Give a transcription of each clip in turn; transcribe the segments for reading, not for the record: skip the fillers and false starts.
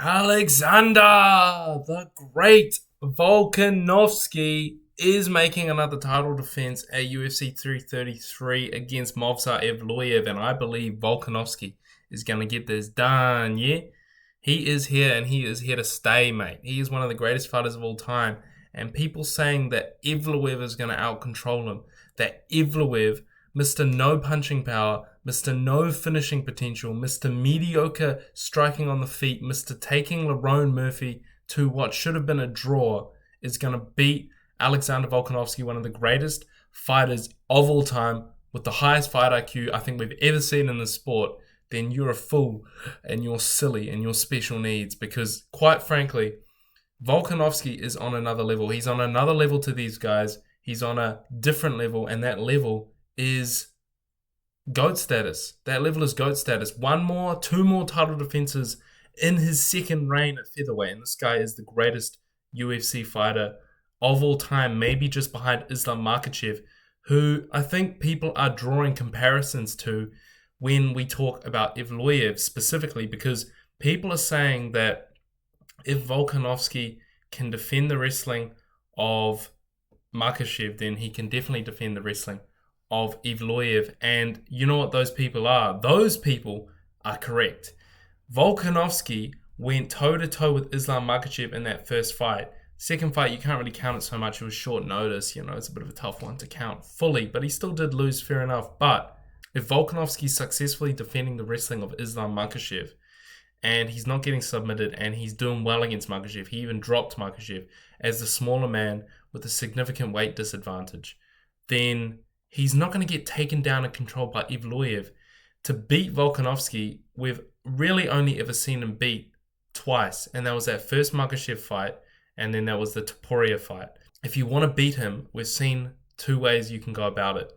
Alexander, the great Volkanovski, is making another title defense at UFC 333 against Movsar Evloev, and I believe Volkanovski is going to get this done, yeah? He is here, and he is here to stay, mate. He is one of the greatest fighters of all time, and people saying that Evloev is going to out-control him, that Evloev, Mr. No punching power, Mr. No finishing potential, Mr. Mediocre striking on the feet, Mr. taking Lerone Murphy to what should have been a draw, is going to beat Alexander Volkanovski, one of the greatest fighters of all time, with the highest fight IQ I think we've ever seen in the sport, then you're a fool and you're silly and you're special needs, because quite frankly, Volkanovski is on another level. He's on another level to these guys. He's on a different level, and that level is GOAT status. That level is GOAT status. Two more title defenses in his second reign at featherweight, and this guy is the greatest UFC fighter of all time, maybe just behind Islam Makhachev, who I think people are drawing comparisons to when we talk about Evloev specifically, because people are saying that if Volkanovski can defend the wrestling of Makhachev, then he can definitely defend the wrestling of Evloev. And you know what those people are? Those people are correct. Volkanovski went toe-to-toe with Islam Makhachev in that first fight. Second fight, you can't really count it so much. It was short notice. It's a bit of a tough one to count fully, but he still did lose, fair enough. But if Volkanovski's successfully defending the wrestling of Islam Makhachev, and he's not getting submitted, and he's doing well against Makhachev, he even dropped Makhachev as the smaller man with a significant weight disadvantage, then he's not going to get taken down and controlled by Evloev. To beat Volkanovski, we've really only ever seen him beat twice, and that was that first Makhachev fight, and then that was the Topuria fight. If you want to beat him, we've seen two ways you can go about it.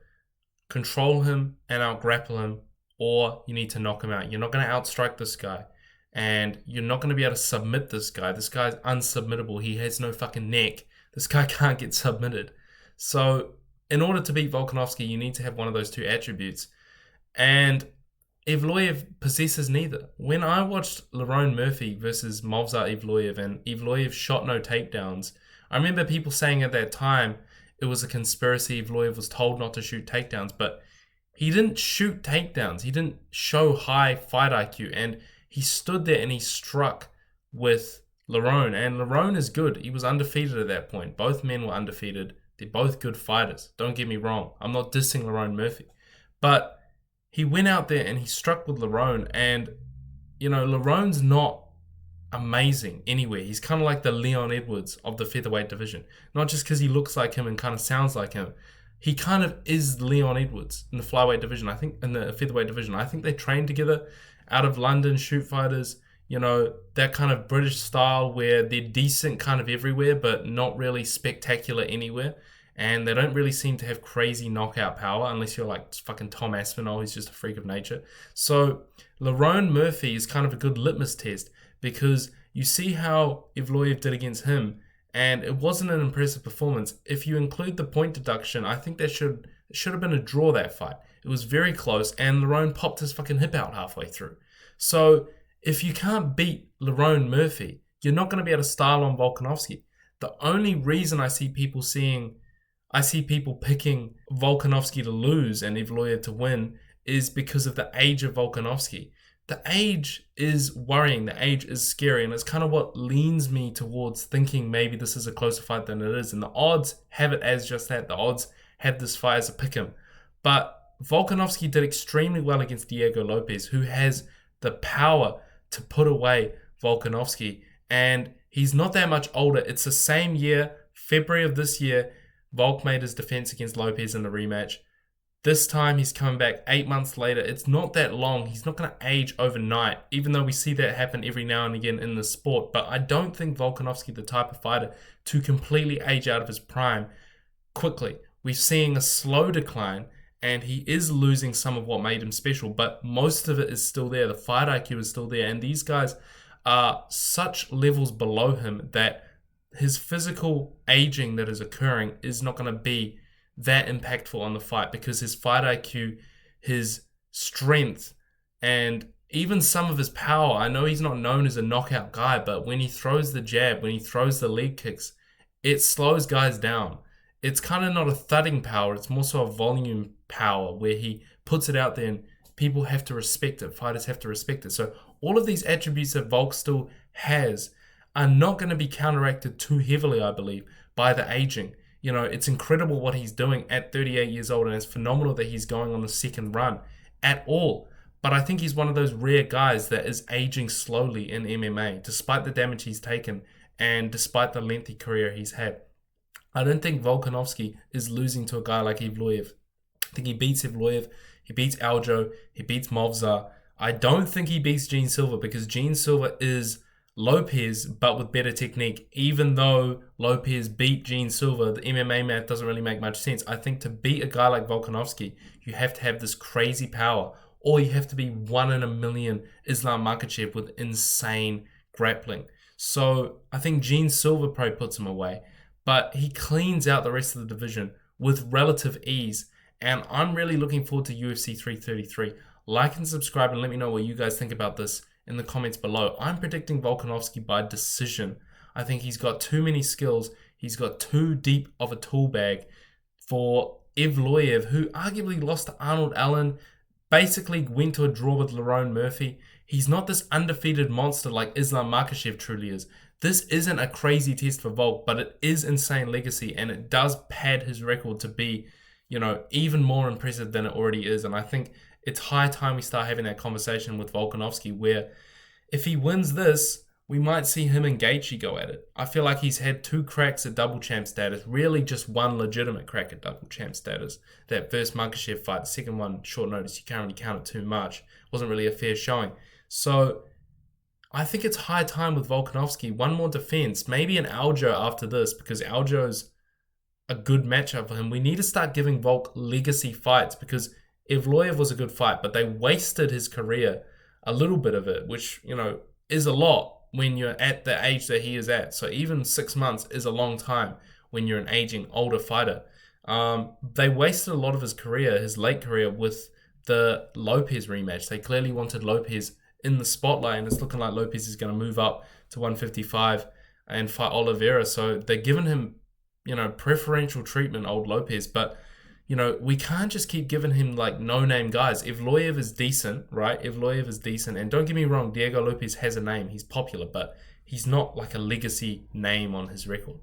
Control him and out-grapple him, or you need to knock him out. You're not going to outstrike this guy, and you're not going to be able to submit this guy. This guy's unsubmittable. He has no fucking neck. This guy can't get submitted. So in order to beat Volkanovski, you need to have one of those two attributes. And Evloev possesses neither. When I watched Lerone Murphy versus Movsar Evloev, and Evloev shot no takedowns, I remember people saying at that time it was a conspiracy. Evloev was told not to shoot takedowns, but he didn't shoot takedowns. He didn't show high fight IQ, and he stood there and he struck with Lerone, and Lerone is good. He was undefeated at that point. Both men were undefeated. They're both good fighters. Don't get me wrong. I'm not dissing Lerone Murphy. But he went out there and he struck with Lerone, and, Lerone's not amazing anywhere. He's kind of like the Leon Edwards of the featherweight division. Not just because he looks like him and kind of sounds like him. He kind of is Leon Edwards in the flyweight division. I think in the featherweight division, I think they train together out of London, shoot fighters. That kind of British style where they're decent kind of everywhere, but not really spectacular anywhere. And they don't really seem to have crazy knockout power unless you're like fucking Tom Aspinall, who's just a freak of nature. So Lerone Murphy is kind of a good litmus test, because you see how Evloev did against him, and it wasn't an impressive performance. If you include the point deduction, I think that should have been a draw, that fight. It was very close, and Lerone popped his fucking hip out halfway through. So if you can't beat Lerone Murphy, you're not going to be able to style on Volkanovski. The only reason I see people picking Volkanovski to lose and Evloev to win is because of the age of Volkanovski. The age is worrying. The age is scary. And it's kind of what leans me towards thinking maybe this is a closer fight than it is. And the odds have it as just that. The odds have this fight as a pick'em. But Volkanovski did extremely well against Diego Lopez, who has the power to put away Volkanovski. And he's not that much older. It's the same year, February of this year, Volk made his defense against Lopez in the rematch. This time he's coming back 8 months later. It's not that long. He's not going to age overnight, even though we see that happen every now and again in the sport. But I don't think Volkanovski the type of fighter to completely age out of his prime quickly. We're seeing a slow decline, and he is losing some of what made him special, but most of it is still there. The fight IQ is still there, and these guys are such levels below him that his physical aging that is occurring is not going to be that impactful on the fight, because his fight IQ, his strength, and even some of his power, I know he's not known as a knockout guy, but when he throws the jab, when he throws the leg kicks, it slows guys down. It's kind of not a thudding power, it's more so a volume power where he puts it out there and people have to respect it, fighters have to respect it. So all of these attributes that Volk still has are not going to be counteracted too heavily, I believe, by the aging. You know, it's incredible what he's doing at 38 years old, and it's phenomenal that he's going on the second run at all. But I think he's one of those rare guys that is aging slowly in MMA, despite the damage he's taken and despite the lengthy career he's had. I don't think Volkanovski is losing to a guy like Evloev. I think he beats Evloev, he beats Aljo, he beats Movsar. I don't think he beats Gene Silva because Gene Silva is Lopez, but with better technique. Even though Lopez beat Gene Silva, the MMA math doesn't really make much sense. I think to beat a guy like Volkanovski, you have to have this crazy power, or you have to be 1 in a million Islam Makhachev with insane grappling. So I think Gene Silva probably puts him away, but he cleans out the rest of the division with relative ease. And I'm really looking forward to UFC 333. Like and subscribe and let me know what you guys think about this in the comments below. I'm predicting Volkanovski by decision. I think he's got too many skills. He's got too deep of a tool bag for Evloev, who arguably lost to Arnold Allen, basically went to a draw with Lerone Murphy. He's not this undefeated monster like Islam Makhachev truly is. This isn't a crazy test for Volk, but it is insane legacy, and it does pad his record to be, even more impressive than it already is. And I think it's high time we start having that conversation with Volkanovski, where if he wins this, we might see him and Gaethje go at it. I feel like he's had 2 cracks at double champ status, really just one legitimate crack at double champ status. That first Makhachev fight, the second one, short notice, you can't really count it too much. Wasn't really a fair showing. So I think it's high time with Volkanovski. One more defense, maybe an Aljo after this, because Aljo's a good matchup for him. We need to start giving Volk legacy fights, because Evloev was a good fight, but they wasted his career, a little bit of it, which, is a lot when you're at the age that he is at. So even 6 months is a long time when you're an aging, older fighter. They wasted a lot of his career, his late career, with the Lopez rematch. They clearly wanted Lopez in the spotlight, and it's looking like Lopez is going to move up to 155 and fight Oliveira. So they're giving him, preferential treatment, old Lopez. But we can't just keep giving him like no-name guys. Evloev is decent, right? Evloev is decent. And don't get me wrong, Diego Lopez has a name. He's popular, but he's not like a legacy name on his record.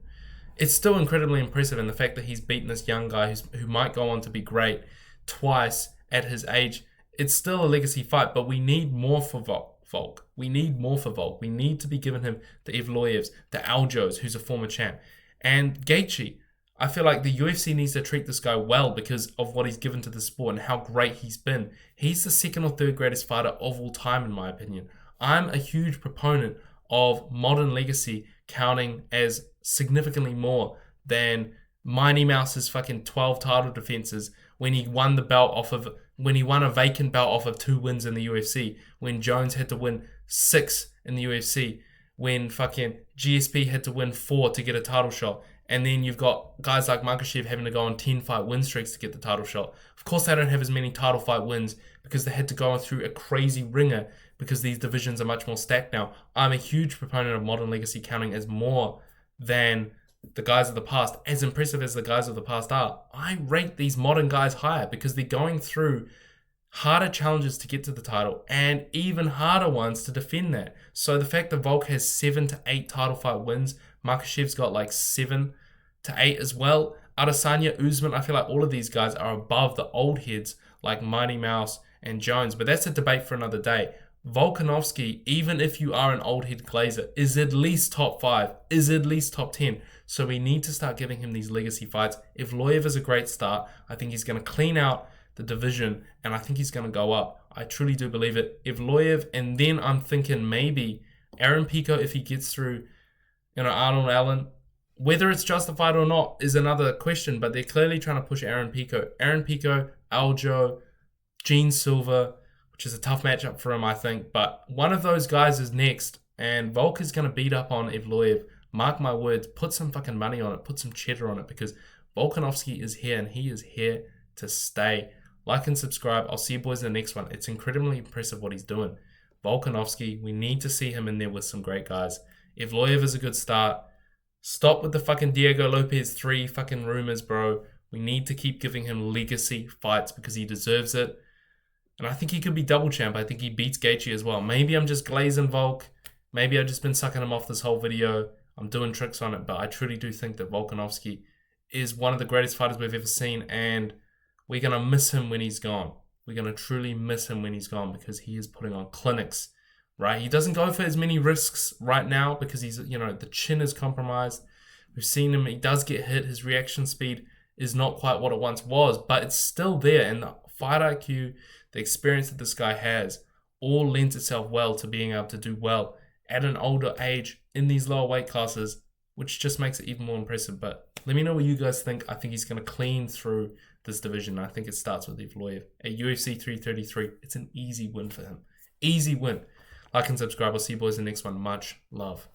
It's still incredibly impressive, and the fact that he's beaten this young guy who might go on to be great twice at his age, it's still a legacy fight, but we need more for Volk. We need more for Volk. We need to be giving him the Evloevs, the Aljos, who's a former champ, and Gaethje. I feel like the UFC needs to treat this guy well because of what he's given to the sport and how great he's been. He's the 2nd or 3rd greatest fighter of all time, in my opinion. I'm a huge proponent of modern legacy counting as significantly more than Mighty Mouse's fucking 12 title defenses when he won a vacant belt off of 2 wins in the UFC, when Jones had to win 6 in the UFC, when fucking GSP had to win 4 to get a title shot. And then you've got guys like Makhachev having to go on 10-fight win streaks to get the title shot. Of course, they don't have as many title fight wins because they had to go through a crazy ringer because these divisions are much more stacked now. I'm a huge proponent of modern legacy counting as more than the guys of the past. As impressive as the guys of the past are, I rate these modern guys higher because they're going through harder challenges to get to the title and even harder ones to defend that. So the fact that Volk has 7 to 8 title fight wins, Makhachev's got like 7 to 8 as well. Adesanya, Usman, I feel like all of these guys are above the old heads like Mighty Mouse and Jones, but that's a debate for another day. Volkanovski, even if you are an old head glazer, is at least top 5, is at least top 10. So we need to start giving him these legacy fights. Evloev is a great start. I think he's going to clean out the division, and I think he's going to go up. I truly do believe it. Evloev, and then I'm thinking maybe Aaron Pico if he gets through, Arnold Allen. Whether it's justified or not is another question, but they're clearly trying to push Aaron Pico. Aaron Pico, Aljo, Gene Silva, which is a tough matchup for him, I think. But one of those guys is next, and Volk is going to beat up on Evloev. Mark my words, put some fucking money on it, put some cheddar on it, because Volkanovski is here, and he is here to stay. Like and subscribe. I'll see you boys in the next one. It's incredibly impressive what he's doing. Volkanovski, we need to see him in there with some great guys. Evloev is a good start. Stop with the fucking Diego Lopez 3 fucking rumors, bro. We need to keep giving him legacy fights because he deserves it. And I think he could be double champ. I think he beats Gaethje as well. Maybe I'm just glazing Volk. Maybe I've just been sucking him off this whole video. I'm doing tricks on it, but I truly do think that Volkanovski is one of the greatest fighters we've ever seen, and we're going to miss him when he's gone. We're going to truly miss him when he's gone because he is putting on clinics, right? He doesn't go for as many risks right now because he's, the chin is compromised. We've seen him. He does get hit. His reaction speed is not quite what it once was, but it's still there. And the fight IQ, the experience that this guy has, all lends itself well to being able to do well at an older age in these lower weight classes, which just makes it even more impressive. But let me know what you guys think. I think he's going to clean through this division. I think it starts with Evloev. At UFC 333, it's an easy win for him. Easy win. Like and subscribe. I'll see you boys in the next one. Much love.